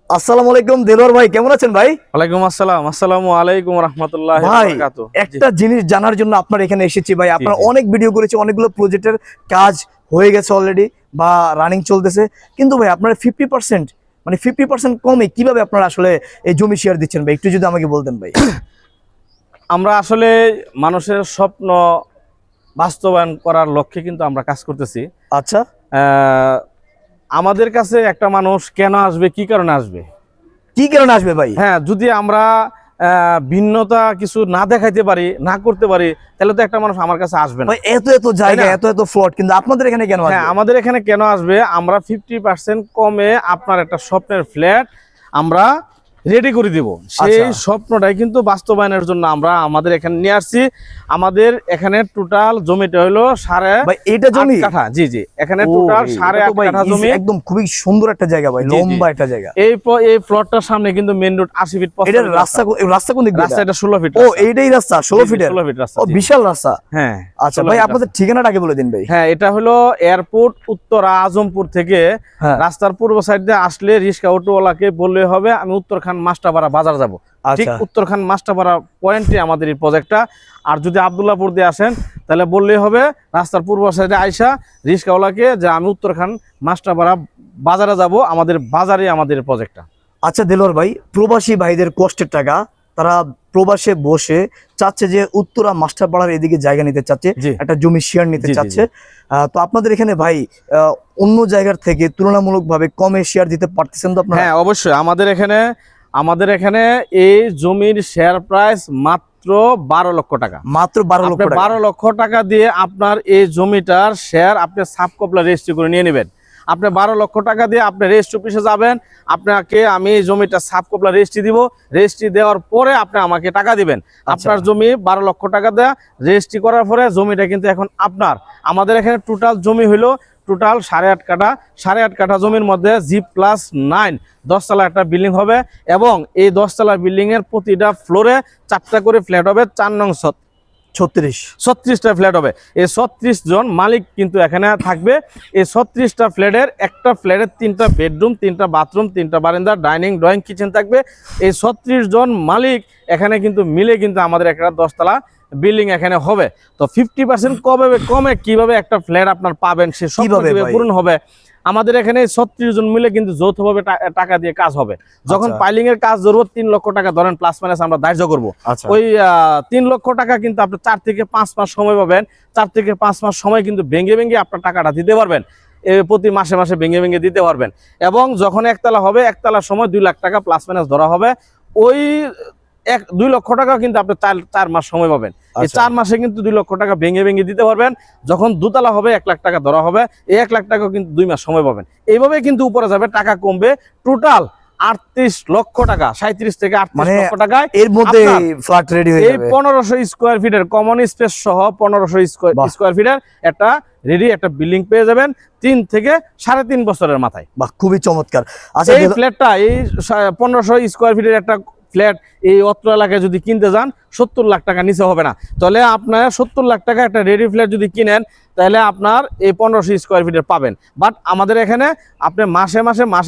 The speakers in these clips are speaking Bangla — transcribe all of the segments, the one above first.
আসসালামু আলাইকুম দেলোয়ার ভাই, কেমন আছেন ভাই? ওয়ালাইকুম আসসালাম। আসসালামু আলাইকুম ওয়া রাহমাতুল্লাহি ওয়া ভাই বারাকাতুহু। একটা জিনিস জানার জন্য আপনার এখানে এসেছি ভাই। আপনার জি। অনেক ভিডিও করেছি, অনেকগুলো প্রজেক্টের কাজ হয়ে গেছে অলরেডি বা রানিং চলতেছে, কিন্তু ভাই আপনারা 50% মানে 50% কমে কিভাবে আপনারা আসলে এই জমি শেয়ার দিচ্ছেন ভাই, একটু যদি আমাকে বলতেন ভাই। আমরা আসলে মানুষের স্বপ্ন বাস্তবায়ন করার লক্ষ্যে কিন্তু আমরা কাজ করতেছি। আচ্ছা, আহ, আমাদের কাছে একটা মানুষ কেন আসবে, কি কারণে আসবে? কি কারণে আসবে ভাই? হ্যাঁ, যদি আমরা ভিন্নতা কিছু না দেখাইতে পারি, না করতে পারি, তাহলে তো একটা মানুষ আমার কাছে আসবে না। ভাই এত এত জায়গা, তাই না? এত এত ফ্লট, কিন্তু আপনাদের এখানে কেন হ্যাঁ, আসবে? আমাদের এখানে কেন আসবে? আমরা 50% কমে আপনার একটা স্বপ্নের ফ্ল্যাট আমরা রেডি করে দিব। সেই আচ্ছা। স্বপ্নটাই কিন্তু বাস্তবায়নের জন্য আমরা আমাদের এখানে নিয়ে আসছি। আমাদের এখানে টোটাল জমিটা হলো ভাই এটা 8.5 জমি? কাঠা। জি জি, এখানে ও টোটাল ভাই, 8.5 এটা তো ভাই কাঠা জমি। একদম খুবই সুন্দর একটা জায়গা ভাই, জি, জি। লম্বা একটা জায়গা। এই প্লটটার সামনে কিন্তু মেইন রোড 80 ফিট এটা রাস্তা রাস্তা কোন দিক দিয়ে? রাস্তা এটা 16 ফিট ও রাস্তা। এইটাই রাস্তা 16 ফিটের? 16 ফিট রাস্তা। ও জি। বিশাল রাস্তা। হ্যাঁ। আচ্ছা 16 ভাই, ফিট আপনাদের রাস্তা। ঠিকানাটা আগে বলে দিন ভাই। হ্যাঁ, এটা হলো এয়ারপোর্ট উত্তরা আজমপুর থেকে হ্যাঁ। রাস্তার পূর্ব সাইড দিয়ে আসলে রিক্সা অটোওয়ালাকে বললে হবে আমি উত্তরখান মাস্টারপাড়া বাজার যাব। ঠিক আচ্ছা উত্তরখান মাস্টারপাড়া পয়েন্টে আমাদের এই প্রজেক্টটা। আর যদি আব্দুল্লাহপুর দিয়ে আসেন তাহলে বললেই হবে রাস্তার পূর্ব সাইডে আইসা রিক্সাওয়ালাকে যে আমি উত্তরখান মাস্টারপাড়া বাজারে যাব, আমাদের বাজারে আমাদের প্রজেক্টটা। আচ্ছা দেলোয়ার ভাই, প্রবাসী ভাইদের কষ্টের টাকা, তারা প্রবাসে বসে চাচ্ছে যে উত্তরা মাস্টারপাড়ার এদিকে জায়গা নিতে চাচ্ছে, জি। একটা জমি শেয়ার নিতে জি, জি, চাচ্ছে। তো আপনাদের এখানে ভাই অন্য জায়গার থেকে তুলনামূলকভাবে কমে শেয়ার দিতে পারতেছেন তো আপনারা? হ্যাঁ, অবশ্যই। আমাদের এখানে এই জমির শেয়ার প্রাইস মাত্র 12 লক্ষ টাকা। মাত্র 12 লক্ষ আপনি টাকা? 12 লক্ষ টাকা দিয়ে আপনার এই জমিটার শেয়ার আপনি সাব কপলা রেজিস্ট্রি করে নিয়ে নেবেন। আপনি 12 লক্ষ টাকা দিয়ে আপনি রেজিস্ট্রি অফিসে যাবেন, আপনাকে আমি এই জমিটা সাব কপলা রেজিস্ট্রি দিব। রেজিস্ট্রি দেওয়ার পরে আপনি আমাকে টাকা দিবেন। আপনার জমি 12 লক্ষ টাকা দেয়া রেজিস্ট্রি করার পরে জমিটা কিন্তু এখন আপনার। আমাদের এখানে টোটাল জমি হইলো টোটাল 8.5 কাঠা। 8.5 কাঠা জমির মধ্যে G+9 10 তলা একটা বিল্ডিং হবে, এবং এই 10 তলা বিল্ডিং এর প্রতিটা ফ্লোরে 4টা করে ফ্ল্যাট হবে। 4 নং 36টা ফ্ল্যাট হবে। এই 36 জন মালিক কিন্তু এখানে থাকবে। এই 36টা ফ্ল্যাটের একটা ফ্ল্যাটের 3টা বেডরুম, 3টা বাথরুম, 3টা বারান্দা, ডাইনিং ড্রয়িং কিচেন থাকবে। এই 36 জন মালিক এখানে কিন্তু মিলে কিন্তু আমাদের একটা 10 তলা বিল্ডিং এখানে হবে। তো 50% কমে কিভাবে একটা ফ্ল্যাট আপনার পাবেন, সে সব কিভাবে ভাই? পূরণ হবে। আমাদের এখানে 36 জন মিলে কিন্তু যৌথভাবে টাকা দিয়ে কাজ হবে। যখন পাইলিং এর কাজ ধরবো 3 লক্ষ টাকা ধরেন প্লাস মাইনাস আমরা ধার্য করবো। আচ্ছা। ওই 3 লক্ষ টাকা কিন্তু আপনি 4 থেকে 5 মাস সময় পাবেন। 4 থেকে 5 মাস সময় কিন্তু ভেঙে ভেঙে আপনার টাকাটা দিতে পারবেন। প্রতি মাসে মাসে ভেঙে ভেঙে দিতে পারবেন। এবং যখন একতলা হবে, একতলার সময় 2 লাখ টাকা প্লাস মাইনাস ধরা হবে। ওই 2 লক্ষ টাকা কিন্তু আপনি 4 মাস সময় পাবেন। এই 4 মাসে কিন্তু 2 লক্ষ টাকা ভেঙে ভেঙে দিতে পারবেন। যখন দোতলা হবে 1 লাখ টাকা ধরা হবে। এই 1 লাখ টাকা কিন্তু 2 মাস সময় পাবেন। এইভাবে কিন্তু উপরে যাবে, টাকা কমবে। টোটাল 38 লক্ষ টাকা, 37 থেকে 38 লক্ষ টাকায় এর মধ্যে ফ্ল্যাট রেডি হয়ে এই যাবে। 1500 স্কয়ার ফিটের কমন স্পেস সহ 1500 স্কয়ার ফিটের একটা রেডি একটা বিল্ডিং পেয়ে যাবেন 3 থেকে 3.5 বছরের মাথায়। বাহ, খুবই চমৎকার। আচ্ছা এই ফ্ল্যাটটা এই 1500 স্কয়ার ফিটের একটা ফ্ল্যাট এই অত্র এলাকায় যদি কিনতে যান 70 লাখ টাকা নিচে হবে না। তাহলে আপনার 70 লাখ টাকা একটা রেডি ফ্ল্যাট যদি কিনেন, তাহলে আপনার এই 1500 স্কয়ার ফিটের পাবেন। বাট আমাদের এখানে আপনি মাসে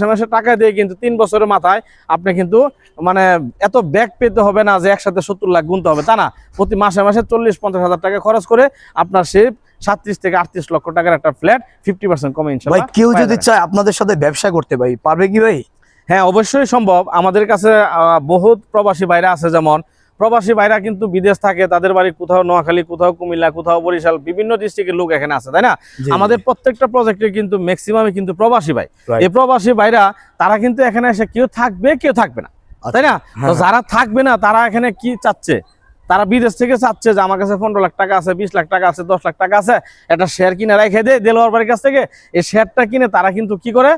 মাসে টাকা দিয়ে কিন্তু 3 বছরের মাথায় আপনি কিন্তু মানে এত ব্যাক পেতে হবে না যে একসাথে 70 লাখ গুনতে হবে, তা না। প্রতি মাসে 40-50 হাজার টাকা খরচ করে আপনার সেই 37 থেকে 38 লক্ষ টাকার একটা ফ্ল্যাট 50% কমে ভাই ইনশাআল্লাহ কেউ যদি চায় আপনাদের সাথে ব্যবসা করতে ভাই, পারবে কি ভাই? হ্যাঁ, অবশ্যই সম্ভব। আমাদের কাছে বহুত প্রবাসী ভাইরা আছে। যেমন প্রবাসী ভাইরা কিন্তু বিদেশ থাকে, তাদের বাড়ি কোথাও নোয়াখালী, কোথাও কুমিল্লা, কোথাও বরিশাল, বিভিন্ন ডিস্ট্রিক্টের লোক এখানে আছে, তাই না? আমাদের প্রত্যেকটা প্রজেক্টে কিন্তু ম্যাক্সিমামই কিন্তু প্রবাসী ভাই। এই প্রবাসী ভাইরা তারা কিন্তু এখানে এসে কেউ থাকবে কেউ থাকবে না, তাই না? তো যারা থাকবে না তারা এখানে কি চাচ্ছে, তারা বিদেশ থেকে চাচ্ছে যে আমার কাছে 15 লাখ টাকা আছে, 20 লাখ টাকা আছে, 10 লাখ টাকা আছে, একটা শেয়ার কিনে রেখে দেয় দেলোয়ার বাড়ির কাছ থেকে। এই শেয়ারটা কিনে তারা কিন্তু কি করে,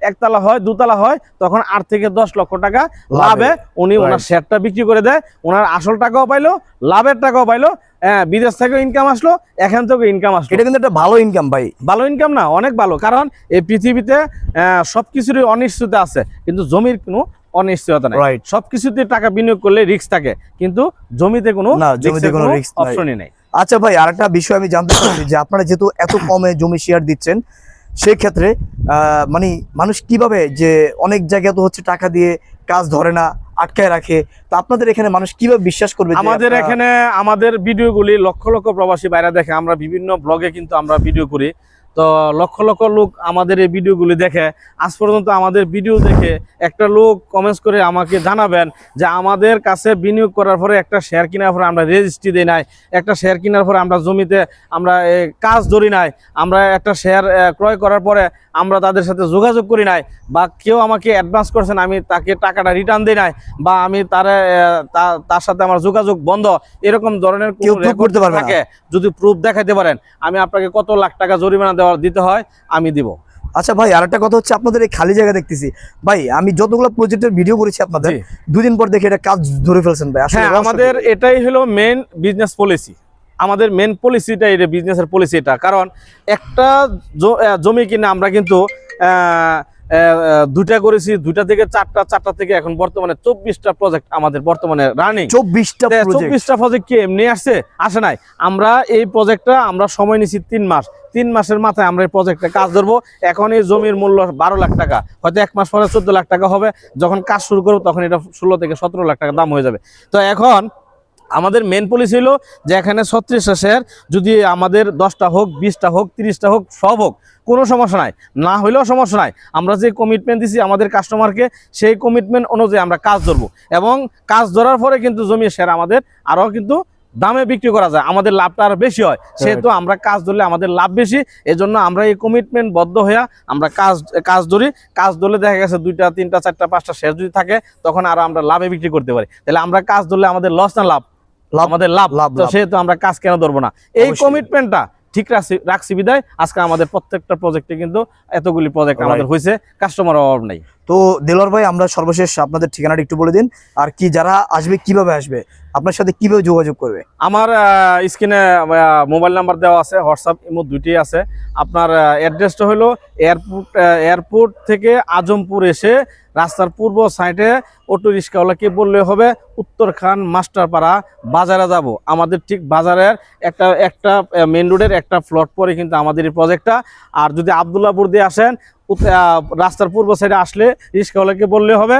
একতলা হয়, দুতলা হয়, তখন 8 থেকে 10 লক্ষ টাকা লাভে উনি ওনার শেয়ারটা বিক্রি করে দেয়। ওনার আসল টাকাও পাইলো, লাভের টাকাও পাইলো। বিদেশ থেকে ইনকাম আসলো, এখান থেকে ইনকাম আসলো। এটা কিন্তু একটা ভালো ইনকাম ভাই। ভালো ইনকাম না, অনেক ভালো। কারণ এই পৃথিবীতে সবকিছুরই অনিশ্চয়তা আছে, কিন্তু জমির কোনো অনিশ্চয়তা নাই। সবকিছুতে টাকা বিনিয়োগ করলে রিস্ক থাকে, কিন্তু জমিতে কোনো রিস্ক অপশনই নেই। আচ্ছা ভাই, আরেকটা বিষয় আমি জানতে চাচ্ছি যে আপনারা যেহেতু এত কমে জমি শেয়ার দিচ্ছেন, সেই ক্ষেত্রে মানে মানুষ কিভাবে যে অনেক জায়গায় তো হচ্ছে টাকা দিয়ে কাজ ধরে না, আটকায় রাখে, তো আপনাদের এখানে মানুষ কিভাবে বিশ্বাস করবে যে আমাদের এখানে আমাদের ভিডিওগুলি লক্ষ লক্ষ প্রবাসী বাইরে দেখে, আমরা বিভিন্ন ব্লগে কিন্তু আমরা ভিডিও করি, তো লক্ষ লক্ষ লোক আমাদের এই ভিডিওগুলি দেখে। আজ পর্যন্ত আমাদের ভিডিও দেখে একটা লোক কমেন্টস করে আমাকে জানাবেন যে আমাদের কাছে বিনিয়োগ করার পরে একটা শেয়ার কেনার পরে আমরা রেজিস্ট্রি দিই নাই, একটা শেয়ার কেনার পরে আমরা জমিতে আমরা কাজ ধরি নাই, আমরা একটা শেয়ার ক্রয় করার পরে আমরা তাদের সাথে যোগাযোগ করি নাই, বা কেউ আমাকে অ্যাডভান্স করছেন আমি তাকে টাকাটা রিটার্ন দিই নাই, বা আমি তার সাথে আমার যোগাযোগ বন্ধ, এরকম ধরনের কেউ proof করতে পারবে না। থাকে যদি প্রুফ দেখাইতে পারেন, আমি আপনাকে কত লাখ টাকা জরিমানা দিতে হয় আমি দিব। আচ্ছা ভাই, আরেকটা কথা হচ্ছে আপনাদের এই খালি জায়গা দেখতেছি ভাই, আমি যতগুলো প্রজেক্টের ভিডিও করেছি আপনাদের, জি। 2 দিন পর দেখি এটা কাজ ধরে ফেলছেন ভাই। আসলে হ্যাঁ, রহস্য আমাদের কি? এটাই হলো মেন বিজনেস পলিসি, আমাদের মেন পলিসিটা এটা, বিজনেসের পলিসি এটা। কারণ একটা জমি কিনে আমরা কিন্তু দুইটা করেছি, 2টা থেকে 4টা, 4টা থেকে এখন বর্তমানে 24টা প্রজেক্ট আমাদের বর্তমানে রানিং। 24টা প্রজেক্ট কি এমনি আসে নাই। আমরা এই প্রজেক্টটা আমরা সময় নিছি 3 মাস। 3 মাসের মাথায় আমরা এই প্রজেক্টে কাজ ধরবো। এখন এই জমির মূল্য 12 লাখ টাকা, হয়তো 1 মাস পরে 14 লাখ টাকা হবে। যখন কাজ শুরু করবো তখন এটা 16 থেকে 17 লাখ টাকা দাম হয়ে যাবে। তো এখন আমাদের মেন পলিসি হলো যে এখানে 36টা শেয়ার, যদি আমাদের 10টা হোক, 20টা হোক, 30টা হোক, সব হোক, কোনো সমস্যা নাই, না হইলেও সমস্যা নাই। আমরা যে কমিটমেন্ট দিছি আমাদের কাস্টমারকে, সেই কমিটমেন্ট অনুযায়ী আমরা কাজ ধরবো, এবং কাজ ধরার পরে কিন্তু জমির শেয়ার আমাদের আরও কিন্তু দামে বিক্রি করা যায়, আমাদের লাভটা আরো বেশি হয়। সেহেতু আমরা কাজ ধরলে আমাদের লাভ বেশি, এজন্য আমরা এই কমিটমেন্ট বদ্ধ হয়ে আমরা কাজ ধরি। কাজ ধরলে দেখা গেছে 2টা, 3টা, 4টা, 5টা শেয়ার যদি থাকে তখন আরো আমরা লাভে বিক্রি করতে পারি। তাহলে আমরা কাজ ধরলে আমাদের লস না লাভ? আমাদের লাভ। তো সেহেতু আমরা কাজ কেন ধরবো না? এই কমিটমেন্টটা ঠিক রাখছি বিদায় আজকে আমাদের প্রত্যেকটা প্রজেক্টে কিন্তু এতগুলি প্রজেক্ট আমাদের হয়েছে, কাস্টমার অভাব নাই। তো দেলোয়ার ভাই, আমরা সর্বশেষ আপনাদের ঠিকানাটা একটু বলে দিন, আর কি যারা আসবে কিভাবে আসবে, আপনার সাথে কিভাবে যোগাযোগ করবে? আমার স্ক্রিনে মোবাইল নাম্বার দেওয়া আছে, হোয়াটসঅ্যাপ, ইমো দুইটাই আছে। আপনার অ্যাড্রেসটা হলো এয়ারপোর্ট থেকে আজমপুর এসে রাস্তার পূর্ব সাইডে অটো রিক্সাওয়ালাকে বললে হবে উত্তরখান মাস্টারপাড়া বাজারে যাব। আমাদের ঠিক বাজারের একটা মেন রোডের একটা ফ্লট পরে কিন্তু আমাদের এই প্রজেক্টটা। আর যদি আবদুল্লাহপুর দিয়ে আসেন, রাস্তার পূর্ব সাইডে আসলে রিক্সাওয়ালাকে বললে হবে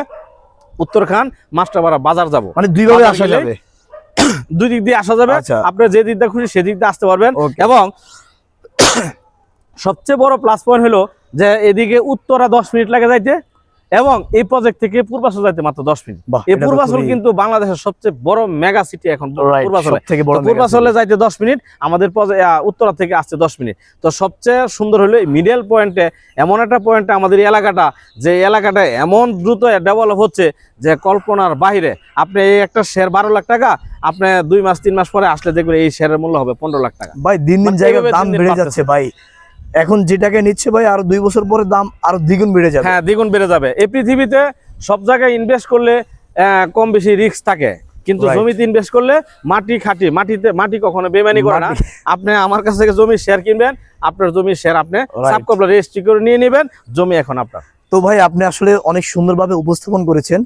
উত্তরখান মাস্টারপাড়া বাজার যাব। মানে দুইভাবে আসা যাবে, 2 দিক দিয়ে আসা যাবে। আপনার যে দিক দিয়ে খুশি সেদিক দিয়ে আসতে পারবেন। এবং সবচেয়ে বড় প্লাস পয়েন্ট হলো যে এদিকে উত্তরা 10 মিনিট লাগে যাইতে, এবং এই প্রজেক্ট থেকে পূর্বাচল যাইতে মাত্র 10 মিনিট। এই পূর্বাচল কিন্তু বাংলাদেশের সবচেয়ে বড় মেগা সিটি এখন পূর্বাচলে যাইতে 10 মিনিট, আমাদের উত্তরা থেকে আসছে 10 মিনিট। তো সবচেয়ে সুন্দর হলো এই মিডল পয়েন্টে, এমন একটা পয়েন্টে আমাদের এলাকাটা, যে এলাকাটা এমন দ্রুত ডেভেলপ হচ্ছে যে কল্পনার বাইরে। আপনি এই একটা শেয়ার 12 লাখ টাকা, আপনি 2 মাস 3 মাস পরে আসলে দেখবেন এই শেয়ারের মূল্য হবে 15 লাখ টাকা। ভাই দিন দিন জায়গার দাম বেড়ে যাচ্ছে ভাই, এখন যেটাকে নিচ্ছে ভাই আরো 2 বছর পরে দাম আরো দ্বিগুণ বেড়ে যাবে। হ্যাঁ, দ্বিগুণ বেড়ে যাবে। এই পৃথিবীতে সব জায়গায় ইনভেস্ট করলে কম বেশি রিস্ক থাকে, কিন্তু জমিতে ইনভেস্ট করলে মাটি কখনো বেইমানি করে না। আপনি আমার কাছ থেকে জমি শেয়ার কিনবেন, আপনার জমির শেয়ার আপনি সাবকপলা রেজিস্ট্রি করে নিয়ে নেবেন, জমি এখন আপনার। তো ভাই আপনি আসলে অনেক সুন্দরভাবে উপস্থাপন করেছেন।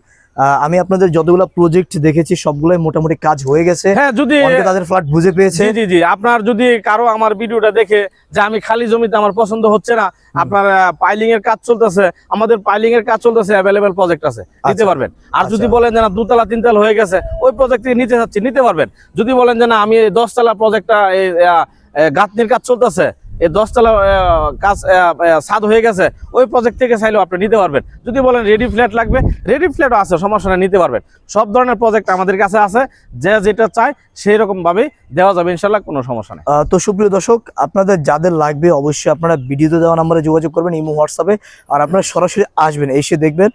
আমি আপনাদের যতগুলো প্রজেক্ট দেখেছি সবগুলোই মোটামুটি কাজ হয়ে গেছে। হ্যাঁ, যদি তাদের ফ্ল্যাট বুঝে পেয়েছে। জি, আপনার যদি কারো আমার ভিডিওটা দেখে যে আমি খালি জমিতে আমার পছন্দ হচ্ছে না, আপনার পাইলিং এর কাজ চলতেছে, আমাদের পাইলিং এর কাজ চলতেছে, অ্যাভেলেবেল প্রজেক্ট আছে, নিতে পারবেন। আর যদি বলেন যে না 2 তলা 3 তলা হয়ে গেছে, ওই প্রজেক্ট থেকে নিতে চাচ্ছি, নিতে পারবেন। যদি বলেন যে না আমি 10 তলা প্রজেক্টটা গাঁথনির কাজ চলতেছে, এই 10 তলা কাজ ছাদ হয়ে গেছে, ওই প্রজেক্ট থেকে চাইলেও আপনি নিতে পারবেন। যদি বলেন রেডি ফ্ল্যাট লাগবে, রেডি ফ্ল্যাটও আছে, সমস্যা না, নিতে পারবেন। সব ধরনের প্রজেক্ট আমাদের কাছে আছে, যে যেটা চায় সেই রকম ভাবেই দেওয়া যাবে ইনশাল্লাহ, কোনো সমস্যা নেই। তো সুপ্রিয় দর্শক, আপনাদের যাদের লাগবে অবশ্যই আপনারা ভিডিওতে দেওয়া নম্বরে যোগাযোগ করবেন, ইমো হোয়াটসঅ্যাপে। আর আপনারা সরাসরি আসবেন, এসে দেখবেন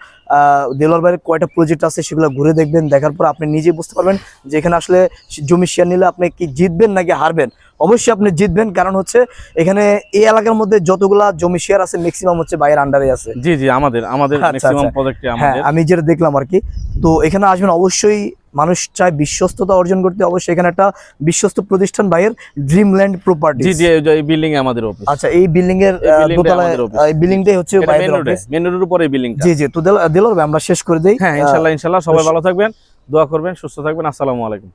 দেলোয়ার ভাইয়ের কয়টা প্রজেক্ট আছে সেগুলো ঘুরে দেখবেন। দেখার পর আপনি নিজে বুঝতে পারবেন যে এখানে আসলে জমি শেয়ার নিলে আপনি কি জিতবেন নাকি হারবেন। অবশ্যই আপনি জিতবেন, কারণ হচ্ছে এখানে এই এলাকার মধ্যে যতগুলা জমি শেয়ার আছে ম্যাক্সিমাম হচ্ছে ভাইয়ের আন্ডারে আছে। জি, আমাদের ম্যাক্সিমাম প্রজেক্টে আমাদের। আমি যেটা দেখলাম আর কি। তো এখানে আসবেন অবশ্যই, মানুষ চায় বিশ্বস্ততা অর্জন করতে, অবশ্যই এখানে একটা বিশ্বস্ত প্রতিষ্ঠান ভাইয়ের ড্রিমল্যান্ড প্রপার্টি। জি, এই বিল্ডিং এ আমাদের অফিস। আচ্ছা, এই বিল্ডিং এর দোতলায় এই বিল্ডিংটাই হচ্ছে ভাইয়ের অফিস, মেন রোডের উপরে এই বিল্ডিংটা। জি, তো দেলোয়ার ভাই আমরা শেষ করে দেই। হ্যাঁ, ইনশাআল্লাহ সবাই ভালো থাকবেন, দোয়া করবেন, সুস্থ থাকবেন। আসসালামু আলাইকুম।